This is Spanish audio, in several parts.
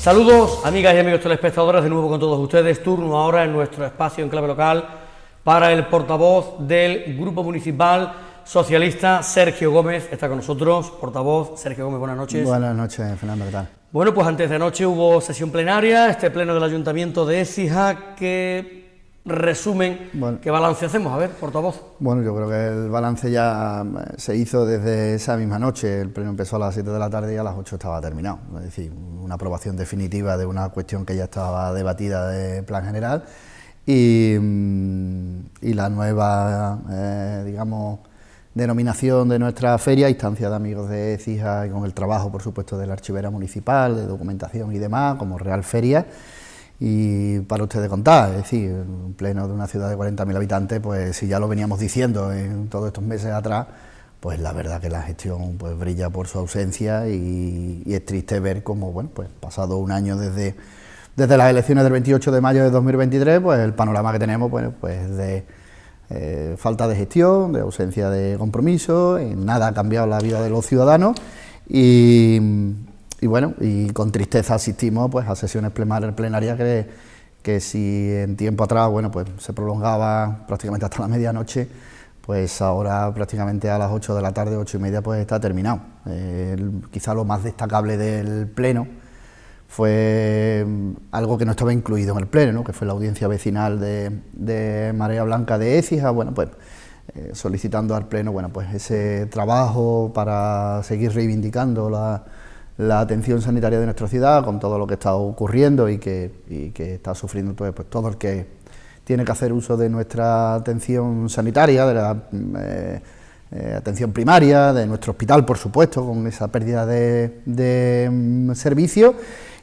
Saludos, amigas y amigos telespectadores, de nuevo con todos ustedes. Turno ahora en nuestro espacio en clave local para el portavoz del Grupo Municipal Socialista, Sergio Gómez. Está con nosotros, portavoz. Sergio Gómez, buenas noches. Buenas noches, Fernando, ¿qué tal? Bueno, pues antes de anoche hubo sesión plenaria, este pleno del Ayuntamiento de Écija. ¿Qué resumen, qué balance hacemos? A ver, portavoz. Bueno, yo creo que el balance ya se hizo desde esa misma noche. El pleno empezó a las 7 de la tarde y a las 8 estaba terminado. Es decir, una aprobación definitiva de una cuestión que ya estaba debatida de plan general y la nueva, digamos, denominación de nuestra feria, Instancia de Amigos de Écija, y con el trabajo, por supuesto, de la archivera municipal, de documentación y demás, como Real Feria. Y para ustedes contar, es decir, un pleno de una ciudad de 40.000 habitantes, pues si ya lo veníamos diciendo en todos estos meses atrás, pues la verdad que la gestión pues brilla por su ausencia y es triste ver cómo, bueno, pues pasado un año desde las elecciones del 28 de mayo de 2023, pues el panorama que tenemos, bueno, pues de falta de gestión, de ausencia de compromiso, en nada ha cambiado la vida de los ciudadanos y bueno, y con tristeza asistimos pues a sesiones plenarias que si en tiempo atrás, bueno, pues se prolongaba prácticamente hasta la medianoche, pues ahora prácticamente a las 8 de la tarde, 8 y media, pues está terminado. Quizá lo más destacable del pleno fue algo que no estaba incluido en el pleno, ¿no?, que fue la audiencia vecinal de Marea Blanca de Écija, bueno, pues solicitando al pleno, bueno, pues ese trabajo para seguir reivindicando la atención sanitaria de nuestra ciudad, con todo lo que está ocurriendo y que está sufriendo pues todo el que tiene que hacer uso de nuestra atención sanitaria, de la atención primaria, de nuestro hospital, por supuesto, con esa pérdida de servicio.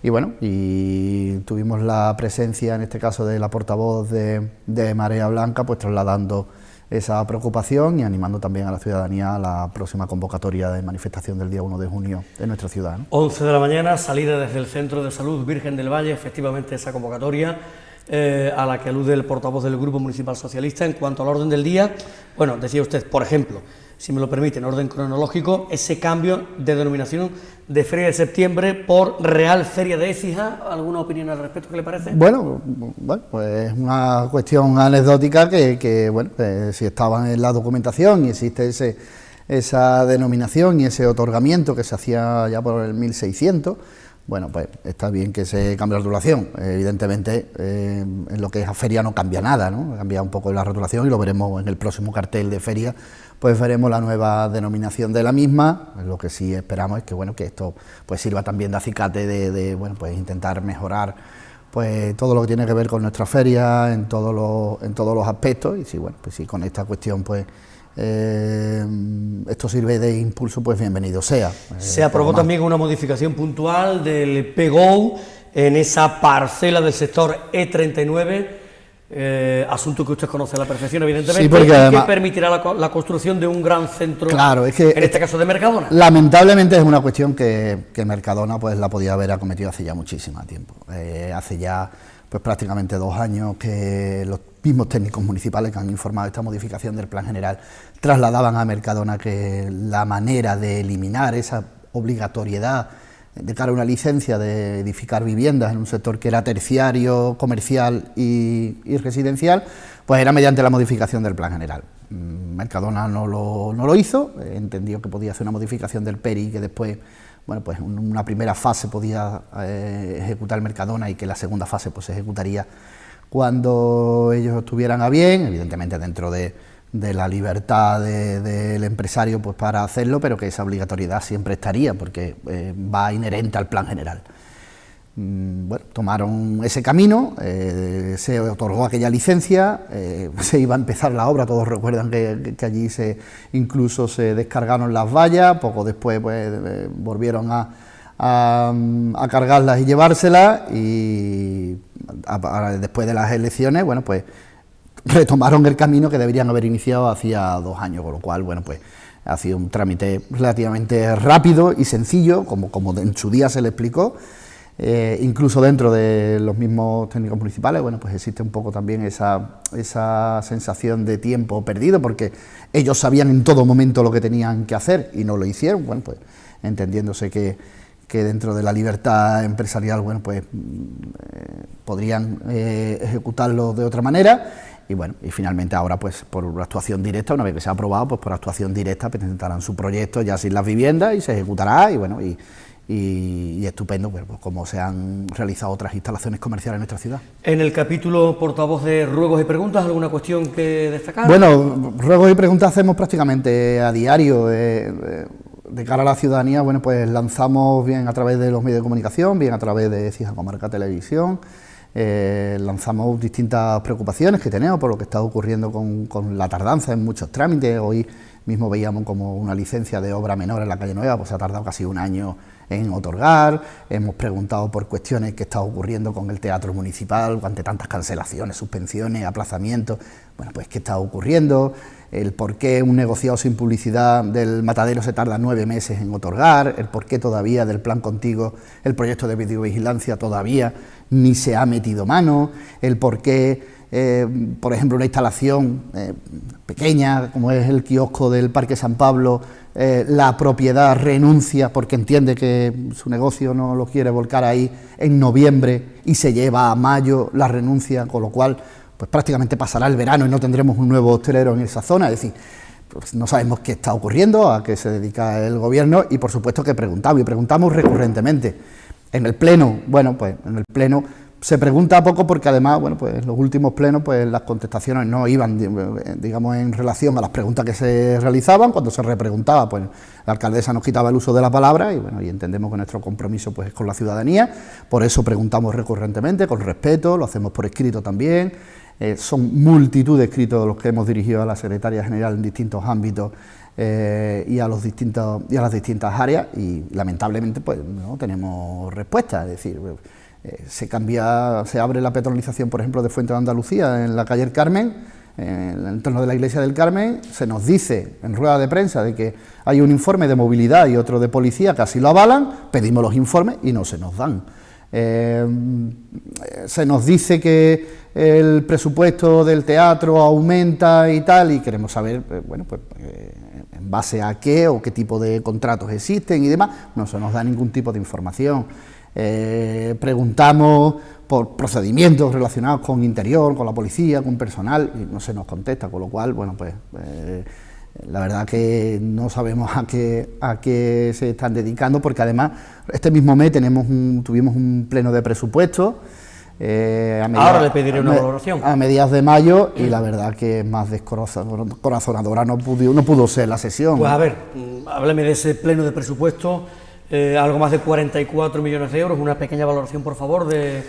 Y bueno, y tuvimos la presencia, en este caso, de la portavoz de Marea Blanca, pues trasladando esa preocupación y animando también a la ciudadanía a la próxima convocatoria de manifestación del día 1 de junio de nuestra ciudad, ¿no? 11 de la mañana, salida desde el Centro de Salud Virgen del Valle, efectivamente esa convocatoria a la que alude el portavoz del Grupo Municipal Socialista. En cuanto al orden del día, bueno, decía usted, por ejemplo, si me lo permite, en orden cronológico, ese cambio de denominación de Feria de Septiembre por Real Feria de Écija. ¿Alguna opinión al respecto? ¿Qué le parece? Bueno, pues es una cuestión anecdótica que bueno, si estaba en la documentación y existe esa denominación y ese otorgamiento que se hacía ya por el 1600, bueno, pues está bien que se cambie la rotulación. Evidentemente, en lo que es a feria no cambia nada, ¿no? Cambia un poco la rotulación y lo veremos en el próximo cartel de feria, pues veremos la nueva denominación de la misma. Lo que sí esperamos es que, bueno, que esto pues sirva también de acicate bueno, pues intentar mejorar pues todo lo que tiene que ver con nuestra feria en todos los aspectos. Y sí, bueno, pues sí, con esta cuestión pues esto sirve de impulso, pues bienvenido sea. Se aprobó también una modificación puntual del PGO en esa parcela del sector E39, asunto que usted conoce a la perfección, evidentemente, sí, porque además, que permitirá la construcción de un gran centro, claro, es que, en este caso de Mercadona. Lamentablemente es una cuestión que Mercadona pues la podía haber acometido hace ya muchísimo tiempo. Hace ya pues prácticamente 2 años que los mismos técnicos municipales que han informado de esta modificación del plan general trasladaban a Mercadona que la manera de eliminar esa obligatoriedad de cara a una licencia de edificar viviendas en un sector que era terciario, comercial y residencial, pues era mediante la modificación del plan general. Mercadona no lo hizo, entendió que podía hacer una modificación del PERI, que después, bueno, pues una primera fase podía ejecutar Mercadona y que la segunda fase pues se ejecutaría cuando ellos estuvieran a bien, evidentemente dentro de la libertad del empresario pues para hacerlo, pero que esa obligatoriedad siempre estaría, porque va inherente al plan general. Bueno, tomaron ese camino, se otorgó aquella licencia, se iba a empezar la obra, todos recuerdan que allí incluso se descargaron las vallas, poco después pues volvieron a cargarlas y llevárselas, y después de las elecciones, bueno, pues retomaron el camino que deberían haber iniciado hacía 2 años, con lo cual, bueno, pues ha sido un trámite relativamente rápido y sencillo, como en su día se le explicó. Incluso dentro de los mismos técnicos municipales, bueno, pues existe un poco también esa sensación de tiempo perdido, porque ellos sabían en todo momento lo que tenían que hacer y no lo hicieron, bueno, pues entendiéndose que que dentro de la libertad empresarial, bueno, pues podrían ejecutarlo de otra manera. Y bueno, y finalmente ahora, pues por actuación directa, una vez que se ha aprobado, pues por actuación directa presentarán su proyecto ya sin las viviendas y se ejecutará. Y bueno, y estupendo, pues como se han realizado otras instalaciones comerciales en nuestra ciudad. En el capítulo portavoz de ruegos y preguntas, ¿alguna cuestión que destacar? Bueno, ruegos y preguntas hacemos prácticamente a diario. De cara a la ciudadanía, bueno, pues lanzamos bien a través de los medios de comunicación, bien a través de Cija Comarca Televisión. Lanzamos distintas preocupaciones que tenemos por lo que está ocurriendo con la tardanza en muchos trámites. Hoy mismo veíamos como una licencia de obra menor en la calle Nueva, pues se ha tardado casi un año en otorgar. Hemos preguntado por cuestiones que está ocurriendo con el teatro municipal, ante tantas cancelaciones, suspensiones, aplazamientos. Bueno, pues qué está ocurriendo, el por qué un negociado sin publicidad del Matadero se tarda 9 meses en otorgar, el por qué todavía del Plan Contigo, el proyecto de videovigilancia todavía ni se ha metido mano, el por qué, por ejemplo, una instalación pequeña como es el kiosco del Parque San Pablo, la propiedad renuncia porque entiende que su negocio no lo quiere volcar ahí en noviembre y se lleva a mayo la renuncia, con lo cual pues prácticamente pasará el verano y no tendremos un nuevo hostelero en esa zona. Es decir, pues no sabemos qué está ocurriendo, a qué se dedica el gobierno y por supuesto que preguntamos recurrentemente. En el pleno, bueno, pues en el pleno se pregunta poco porque además, bueno, pues en los últimos plenos pues las contestaciones no iban, digamos, en relación a las preguntas que se realizaban. Cuando se repreguntaba, pues la alcaldesa nos quitaba el uso de la palabra y bueno, y entendemos que nuestro compromiso pues es con la ciudadanía, por eso preguntamos recurrentemente, con respeto, lo hacemos por escrito también. Son multitud de escritos los que hemos dirigido a la Secretaría General en distintos ámbitos y a las distintas áreas y lamentablemente pues no tenemos respuesta. Es decir, se abre la peatonalización, por ejemplo, de Fuente de Andalucía en la calle El Carmen, en el entorno de la iglesia del Carmen. Se nos dice en rueda de prensa de que hay un informe de movilidad y otro de policía que así lo avalan, pedimos los informes y no se nos dan. Se nos dice que el presupuesto del teatro aumenta y tal, y queremos saber, bueno, pues en base a qué o qué tipo de contratos existen y demás. No se nos da ningún tipo de información. Preguntamos por procedimientos relacionados con interior, con la policía, con personal, y no se nos contesta, con lo cual, bueno, pues la verdad que no sabemos a qué se están dedicando, porque además este mismo mes tuvimos un pleno de presupuesto. Ahora le pediré una valoración. A mediados de mayo, y la verdad que es más descorazonadora no pudo ser la sesión. Pues a ver, hábleme de ese pleno de presupuesto, algo más de 44 millones de euros, una pequeña valoración, por favor, del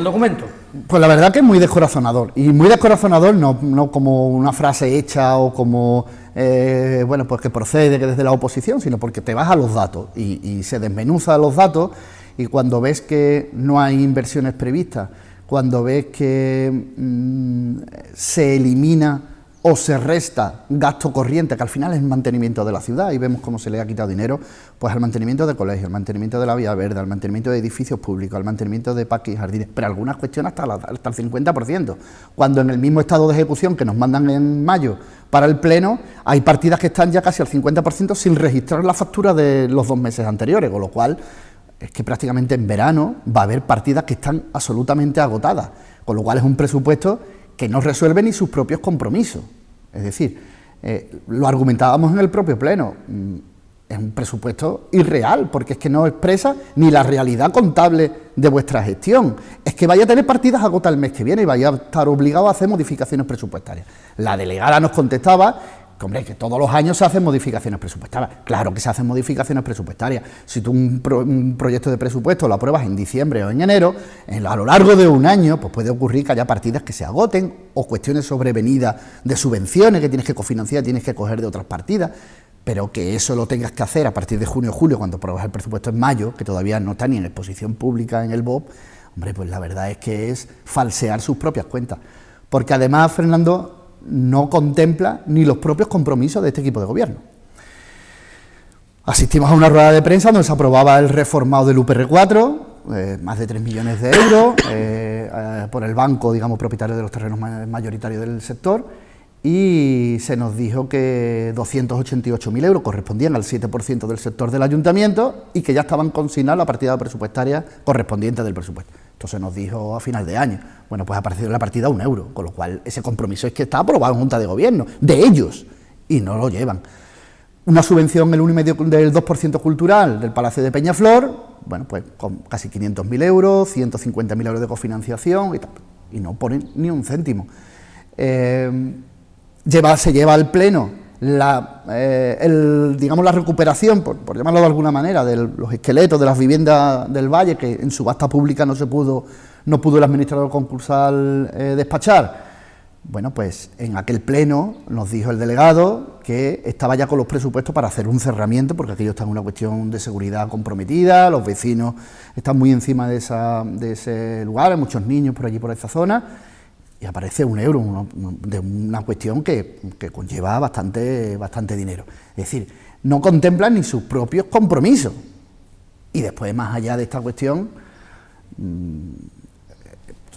documento. Pues la verdad que es muy descorazonador, y muy descorazonador no como una frase hecha o como, bueno, pues que procede desde la oposición, sino porque te vas a los datos y se desmenuza los datos. Y cuando ves que no hay inversiones previstas, cuando ves que se elimina o se resta gasto corriente, que al final es el mantenimiento de la ciudad, y vemos cómo se le ha quitado dinero pues al mantenimiento de colegios, al mantenimiento de la vía verde, al mantenimiento de edificios públicos, al mantenimiento de parques y jardines, pero algunas cuestiones hasta el 50%, cuando en el mismo estado de ejecución que nos mandan en mayo para el pleno, hay partidas que están ya casi al 50% sin registrar la factura de los 2 meses anteriores, con lo cual es que prácticamente en verano va a haber partidas que están absolutamente agotadas, con lo cual es un presupuesto que no resuelve ni sus propios compromisos. Es decir, lo argumentábamos en el propio pleno, es un presupuesto irreal, porque es que no expresa ni la realidad contable de vuestra gestión. Es que vaya a tener partidas agotadas el mes que viene y vaya a estar obligado a hacer modificaciones presupuestarias. La delegada nos contestaba hombre, que todos los años se hacen modificaciones presupuestarias. Claro que se hacen modificaciones presupuestarias. Si tú un proyecto de presupuesto lo apruebas en diciembre o en enero, a lo largo de un año pues puede ocurrir que haya partidas que se agoten o cuestiones sobrevenidas de subvenciones que tienes que cofinanciar, tienes que coger de otras partidas, pero que eso lo tengas que hacer a partir de junio o julio, cuando apruebas el presupuesto en mayo, que todavía no está ni en exposición pública en el BOP, hombre, pues la verdad es que es falsear sus propias cuentas. Porque además, Fernando, no contempla ni los propios compromisos de este equipo de gobierno. Asistimos a una rueda de prensa donde se aprobaba el reformado del UPR4, más de 3 millones de euros, por el banco, digamos, propietario de los terrenos mayoritarios del sector, y se nos dijo que 288.000 euros correspondían al 7% del sector del ayuntamiento y que ya estaban consignados la partida presupuestaria correspondiente del presupuesto. Esto se nos dijo a final de año. Bueno, pues ha aparecido en la partida 1 euro, con lo cual ese compromiso es que está aprobado en Junta de Gobierno, de ellos, y no lo llevan. Una subvención, el 1,5% del 2% cultural del Palacio de Peñaflor, bueno, pues con casi 500.000 euros, 150.000 euros de cofinanciación y no ponen ni un céntimo. Se lleva al Pleno digamos la recuperación, por llamarlo de alguna manera, de los esqueletos de las viviendas del Valle, que en subasta pública no pudo el administrador concursal despachar. Bueno, pues en aquel Pleno nos dijo el delegado que estaba ya con los presupuestos para hacer un cerramiento, porque aquello está en una cuestión de seguridad comprometida, los vecinos están muy encima de ese lugar, hay muchos niños por allí, por esa zona, y aparece 1 euro, de una cuestión que conlleva bastante dinero. Es decir, no contemplan ni sus propios compromisos. Y después, más allá de esta cuestión,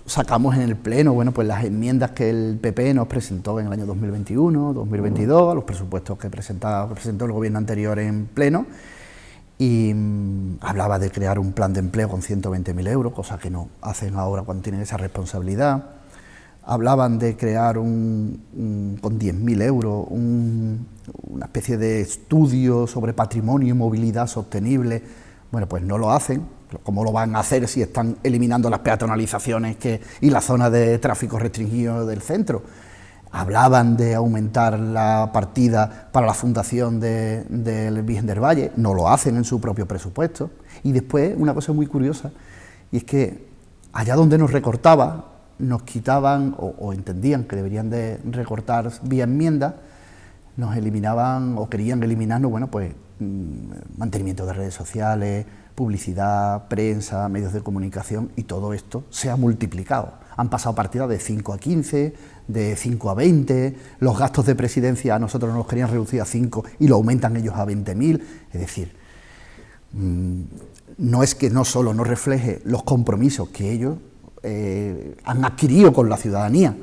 sacamos en el Pleno, bueno, pues las enmiendas que el PP nos presentó en el año 2021, 2022, a los presupuestos que presentó el gobierno anterior en Pleno, y hablaba de crear un plan de empleo con 120.000 euros, cosa que no hacen ahora cuando tienen esa responsabilidad. Hablaban de crear con 10.000 euros una especie de estudio sobre patrimonio y movilidad sostenible. Bueno, pues no lo hacen. ¿Cómo lo van a hacer si están eliminando las peatonalizaciones y la zona de tráfico restringido del centro? Hablaban de aumentar la partida para la fundación del Virgen del Valle, no lo hacen en su propio presupuesto. Y después, una cosa muy curiosa, y es que allá donde nos recortaba, nos quitaban o entendían que deberían de recortar vía enmienda, nos eliminaban o querían eliminarnos, bueno, pues mantenimiento de redes sociales, publicidad, prensa, medios de comunicación, y todo esto se ha multiplicado. Han pasado partidas de 5 a 15, de 5 a 20, los gastos de presidencia a nosotros nos los querían reducir a 5 y lo aumentan ellos a 20.000, es decir, no es que no solo no refleje los compromisos que ellos han adquirido con la ciudadanía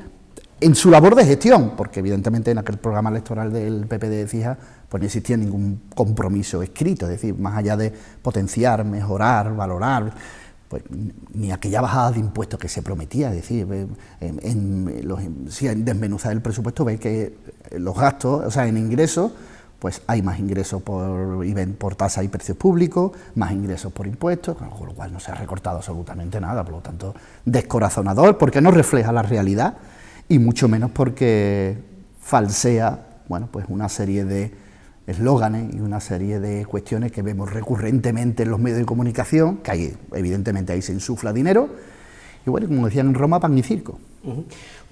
en su labor de gestión, porque evidentemente en aquel programa electoral del PP de Cija pues no existía ningún compromiso escrito, es decir, más allá de potenciar, mejorar, valorar, pues ni aquella bajada de impuestos que se prometía, es decir, si desmenuzar el presupuesto veis que los gastos, o sea, en ingresos, pues hay más ingresos por tasa y precios públicos, más ingresos por impuestos, con lo cual no se ha recortado absolutamente nada, por lo tanto, descorazonador, porque no refleja la realidad, y mucho menos porque falsea, bueno, pues una serie de eslóganes y una serie de cuestiones que vemos recurrentemente en los medios de comunicación, que hay, evidentemente ahí se insufla dinero, y bueno, como decían en Roma, pan y circo.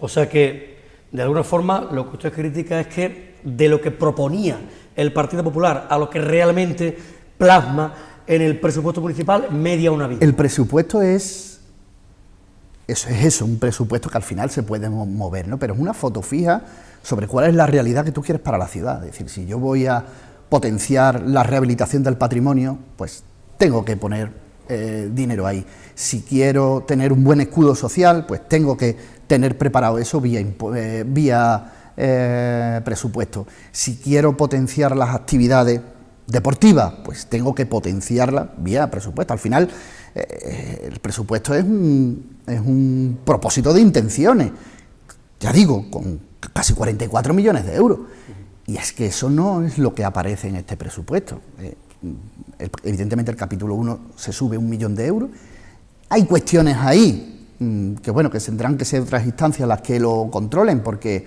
O sea que, de alguna forma, lo que usted critica es que de lo que proponía el Partido Popular a lo que realmente plasma en el presupuesto municipal, media una vida. El presupuesto es un presupuesto que al final se puede mover, ¿no? Pero es una foto fija sobre cuál es la realidad que tú quieres para la ciudad. Es decir, si yo voy a potenciar la rehabilitación del patrimonio, pues tengo que poner dinero ahí. Si quiero tener un buen escudo social, pues tengo que tener preparado eso vía presupuesto. Si quiero potenciar las actividades deportivas, pues tengo que potenciarlas vía presupuesto. Al final, el presupuesto es un propósito de intenciones, ya digo, con casi 44 millones de euros. Y es que eso no es lo que aparece en este presupuesto. Evidentemente el capítulo 1 se sube 1 millón de euros. Hay cuestiones ahí que bueno, que tendrán que ser otras instancias las que lo controlen, porque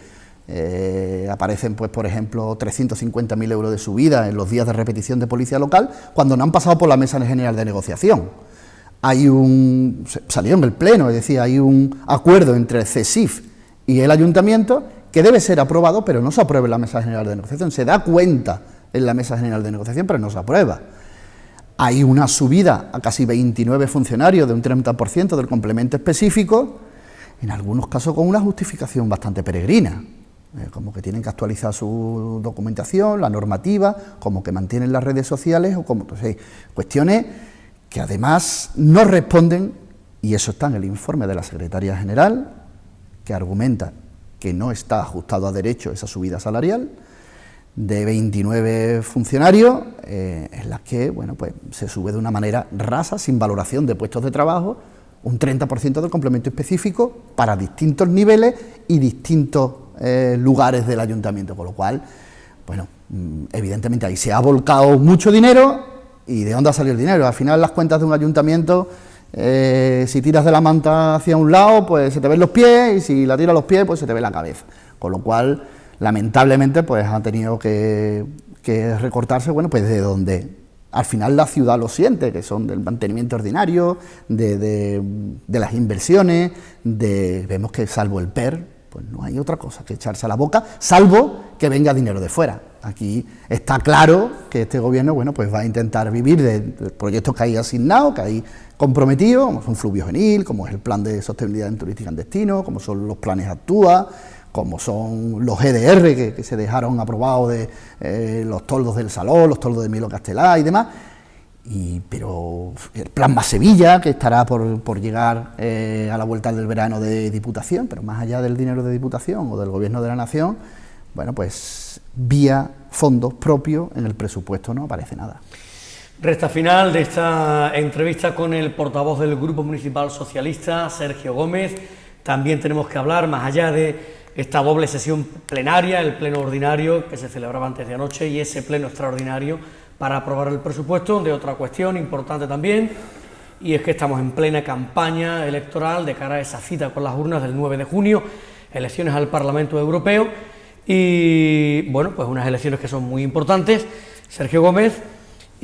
aparecen, pues, por ejemplo, 350.000 euros de subida en los días de repetición de policía local, cuando no han pasado por la mesa general de negociación. Salió en el Pleno, es decir, hay un acuerdo entre el CESIF y el Ayuntamiento que debe ser aprobado, pero no se aprueba en la mesa general de negociación. Se da cuenta en la mesa general de negociación, pero no se aprueba. Hay una subida a casi 29 funcionarios de un 30% del complemento específico, en algunos casos con una justificación bastante peregrina, como que tienen que actualizar su documentación, la normativa, como que mantienen las redes sociales, o como, pues, cuestiones que además no responden, y eso está en el informe de la Secretaría General, que argumenta que no está ajustado a derecho esa subida salarial, de 29 funcionarios, en las que bueno, pues se sube de una manera rasa, sin valoración de puestos de trabajo, un 30% del complemento específico para distintos niveles y distintos lugares del ayuntamiento, con lo cual, bueno, evidentemente ahí se ha volcado mucho dinero. ¿Y de dónde ha salido el dinero? Al final las cuentas de un ayuntamiento, si tiras de la manta hacia un lado, pues se te ven los pies, y si la tiras a los pies, pues se te ve la cabeza, con lo cual, lamentablemente, pues ha tenido que recortarse, bueno, pues de donde al final la ciudad lo siente, que son del mantenimiento ordinario, de las inversiones, vemos que salvo el PER, pues no hay otra cosa que echarse a la boca, salvo que venga dinero de fuera. Aquí está claro que este gobierno, bueno, pues va a intentar vivir de proyectos que hay asignados, que hay comprometidos, como son Fluvio Genil, como es el plan de sostenibilidad en turística en destino, como son los planes Actúa, como son los GDR que se dejaron aprobados de los toldos del Saló, los toldos de Milo Castelá y demás, pero el plan Más Sevilla, que estará por llegar a la vuelta del verano de Diputación, pero más allá del dinero de Diputación o del Gobierno de la Nación, bueno, pues vía fondos propios en el presupuesto no aparece nada. Recta final de esta entrevista con el portavoz del Grupo Municipal Socialista, Sergio Gómez. También tenemos que hablar, más allá de esta doble sesión plenaria, el pleno ordinario que se celebraba antes de anoche y ese pleno extraordinario para aprobar el presupuesto, de otra cuestión importante también, y es que estamos en plena campaña electoral de cara a esa cita con las urnas del 9 de junio, elecciones al Parlamento Europeo, y bueno, pues unas elecciones que son muy importantes, Sergio Gómez,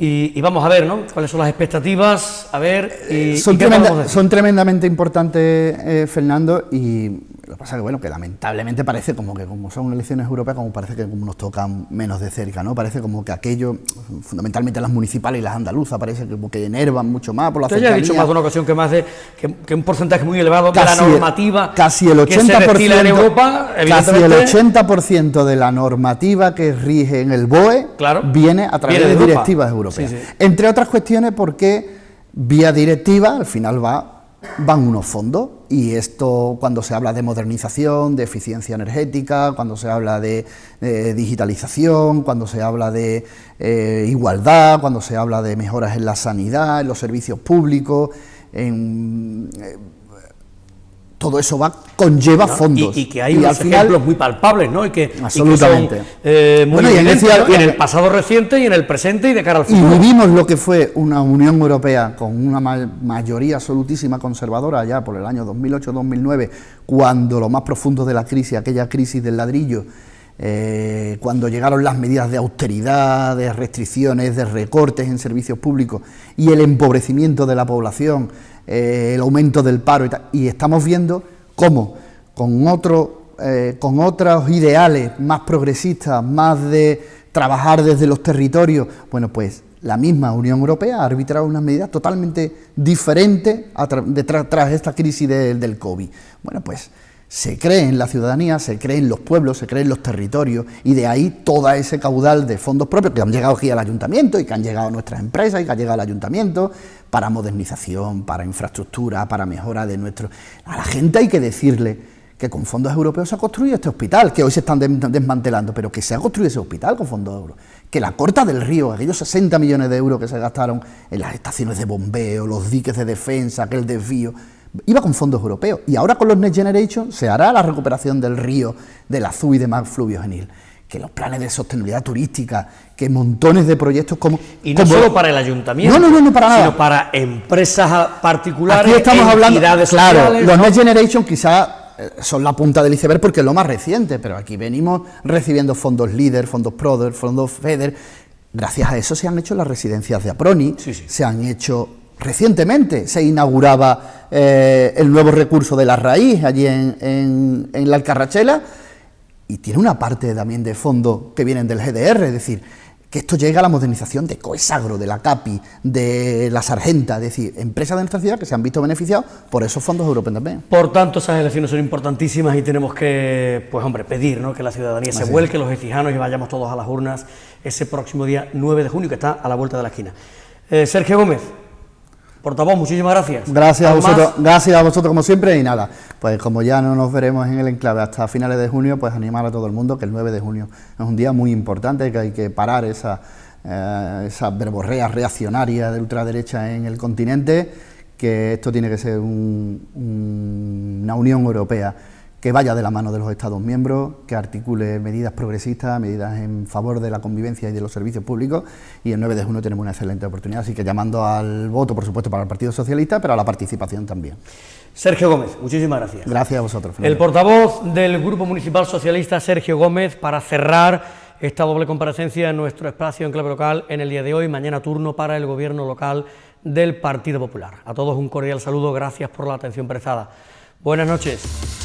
y vamos a ver, ¿no?, cuáles son las expectativas, a ver, son tremendamente importantes, Fernando, y lo que pasa es que, bueno, que lamentablemente parece como son elecciones europeas, como parece que como nos tocan menos de cerca, ¿no? Parece como que aquello, fundamentalmente las municipales y las andaluzas, parece como que enervan mucho más por la cercanía. Usted ya ha dicho más de una ocasión que un porcentaje muy elevado de la normativa casi el 80%, que se destila en Europa, casi el 80% de la normativa que rige en el BOE, claro, viene a través de directivas europeas. Sí, sí. Entre otras cuestiones porque vía directiva al final van unos fondos, y esto cuando se habla de modernización, de eficiencia energética, cuando se habla de digitalización, cuando se habla de igualdad, cuando se habla de mejoras en la sanidad, en los servicios públicos, todo eso conlleva fondos. Y que hay unos ejemplos muy palpables, ¿no? Absolutamente. Y que son muy evidentes, ¿no? En el pasado reciente y en el presente y de cara al futuro. Y vivimos lo que fue una Unión Europea con una mayoría absolutísima conservadora ya por el año 2008-2009, cuando lo más profundo de la crisis, aquella crisis del ladrillo, cuando llegaron las medidas de austeridad, de restricciones, de recortes en servicios públicos y el empobrecimiento de la población, el aumento del paro y estamos viendo cómo con otros ideales más progresistas, más de trabajar desde los territorios, bueno, pues la misma Unión Europea ha arbitrado unas medidas totalmente diferentes tras esta crisis del COVID. Bueno, pues se cree en la ciudadanía, se cree en los pueblos, se cree en los territorios, y de ahí todo ese caudal de fondos propios que han llegado aquí al ayuntamiento y que han llegado a nuestras empresas y que han llegado al ayuntamiento para modernización, para infraestructura, para mejora de nuestro... A la gente hay que decirle que con fondos europeos se ha construido este hospital, que hoy se están desmantelando, pero que se ha construido ese hospital con fondos europeos, que la Corta del Río, aquellos 60 millones de euros que se gastaron en las estaciones de bombeo, los diques de defensa, aquel desvío, iba con fondos europeos, y ahora con los Next Generation se hará la recuperación del río, del Azul y demás Fluvio Genil, que los planes de sostenibilidad turística, que montones de proyectos como... Y no solo para el ayuntamiento, no para nada, sino para empresas particulares, aquí estamos hablando, sociales. Los Next Generation quizás son la punta del iceberg porque es lo más reciente, pero aquí venimos recibiendo fondos LEADER, fondos PRODER, fondos FEDER. Gracias a eso se han hecho las residencias de APRONI, se han hecho... Recientemente se inauguraba el nuevo recurso de la raíz allí en la Alcarrachela, y tiene una parte también de fondos que vienen del GDR, es decir, que esto llega a la modernización de Coesagro, de la CAPI, de la Sargenta, es decir, empresas de nuestra ciudad que se han visto beneficiados por esos fondos europeos también. Por tanto, esas elecciones son importantísimas y tenemos que, pues hombre, pedir, ¿no?, que la ciudadanía se vuelque, los ecijanos, y vayamos todos a las urnas ese próximo día 9 de junio, que está a la vuelta de la esquina. Sergio Gómez, Portavoz, muchísimas gracias. Gracias a vosotros como siempre, y nada, pues como ya no nos veremos en el enclave hasta finales de junio, pues animar a todo el mundo que el 9 de junio es un día muy importante, que hay que parar esa verborrea reaccionaria de ultraderecha en el continente, que esto tiene que ser una Unión Europea que vaya de la mano de los Estados miembros, que articule medidas progresistas, medidas en favor de la convivencia y de los servicios públicos, y el 9 de junio tenemos una excelente oportunidad, así que llamando al voto, por supuesto, para el Partido Socialista, pero a la participación también. Sergio Gómez, muchísimas gracias. Gracias a vosotros, Fernando. El portavoz del Grupo Municipal Socialista, Sergio Gómez, para cerrar esta doble comparecencia en nuestro espacio en clave local en el día de hoy, mañana turno para el Gobierno local del Partido Popular. A todos un cordial saludo, gracias por la atención prestada. Buenas noches.